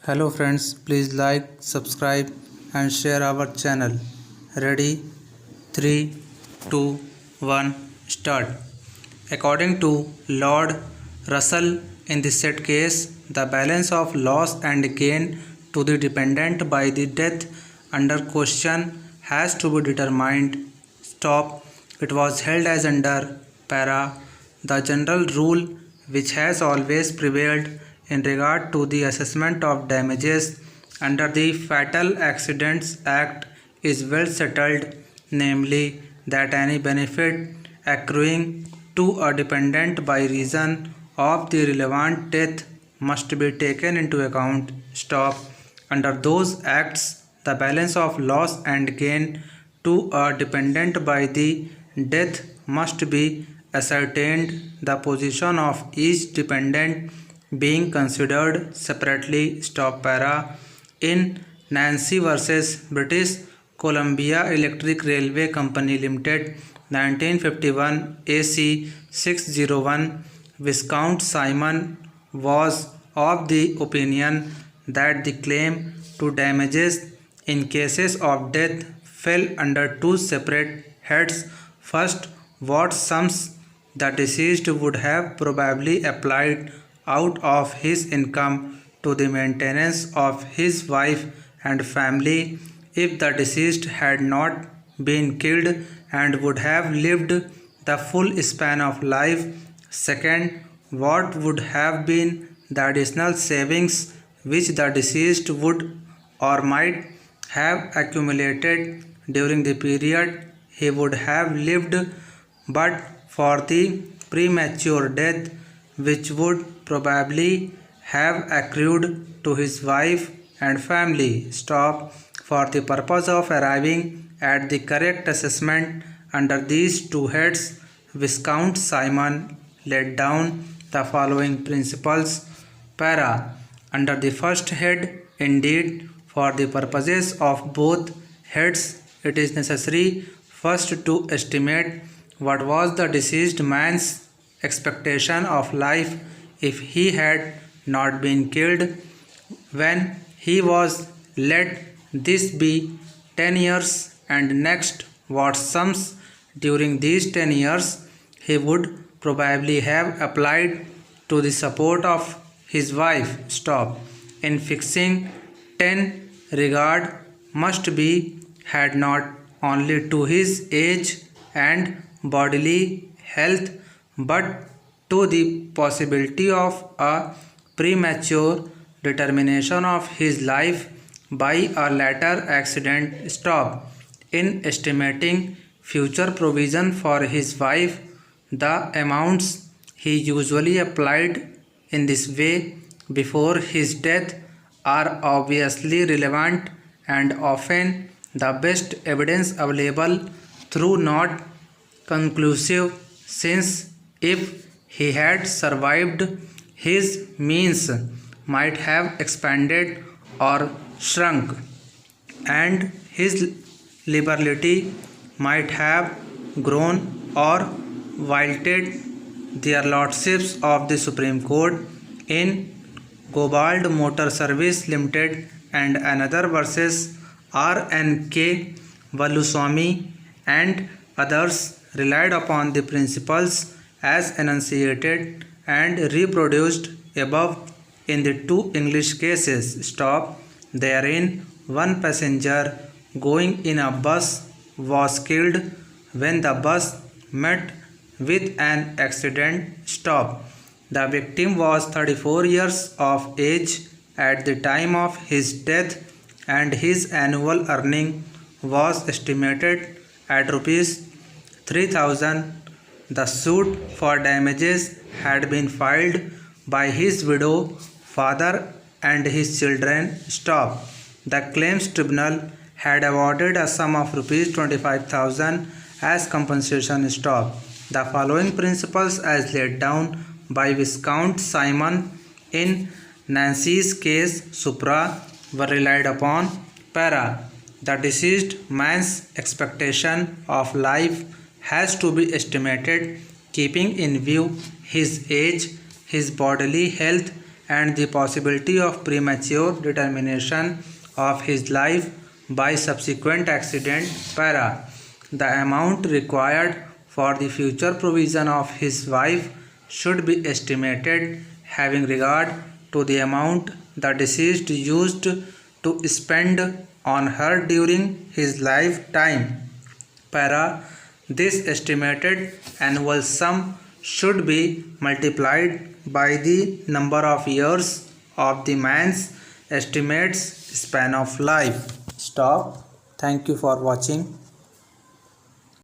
Hello friends, please like, subscribe and share our channel. Ready? 3, 2, 1, start. According to Lord Russell, in the said case, the balance of loss and gain to the dependent by the death under question has to be determined. Stop. It was held as under para the general rule which has always prevailed in regard to the assessment of damages under the Fatal Accidents Act is well settled, namely that any benefit accruing to a dependent by reason of the relevant death must be taken into account. Stop. Under those acts, the balance of loss and gain to a dependent by the death must be ascertained, the position of each dependent being considered separately. Stop para. In Nancy versus British Columbia Electric Railway Company Limited 1951 AC 601, Viscount Simon was of the opinion that the claim to damages in cases of death fell under two separate heads. First, what sums the deceased would have probably applied out of his income to the maintenance of his wife and family if the deceased had not been killed and would have lived the full span of life. Second, what would have been the additional savings which the deceased would or might have accumulated during the period he would have lived but for the premature death which would probably have accrued to his wife and family. Stop. For the purpose of arriving at the correct assessment under these two heads, Viscount Simon laid down the following principles. Para. Under the first head, indeed, for the purposes of both heads, it is necessary first to estimate what was the deceased man's expectation of life if he had not been killed when he was. Let this be 10 years, and next what sums during these 10 years he would probably have applied to the support of his wife. Stop. In fixing 10, regard must be had not only to his age and bodily health but to the possibility of a premature determination of his life by a later accident. Stop. In estimating future provision for his wife, the amounts he usually applied in this way before his death are obviously relevant and often the best evidence available, though not conclusive, since if he had survived, his means might have expanded or shrunk, and his liberality might have grown or wilted. Their Lordships of the Supreme Court in Gobald Motor Service Limited and another versus R.N.K. Valuswamy and others relied upon the principles as enunciated and reproduced above in the two English cases. Stop. Therein, one passenger going in a bus was killed when the bus met with an accident. Stop. The victim was 34 years of age at the time of his death and his annual earning was estimated at rupees 3,000. The suit for damages had been filed by his widow, father and his children. Stop. The claims tribunal had awarded a sum of rupees 25,000 as compensation. Stop. The following principles as laid down by Viscount Simon in Nancy's case supra were relied upon. Para. The deceased man's expectation of life has to be estimated keeping in view his age, his bodily health and the possibility of premature determination of his life by subsequent accident. Para. The amount required for the future provision of his wife should be estimated having regard to the amount the deceased used to spend on her during his lifetime. Para. This estimated annual sum should be multiplied by the number of years of the man's estimates span of life. Stop. Thank you for watching.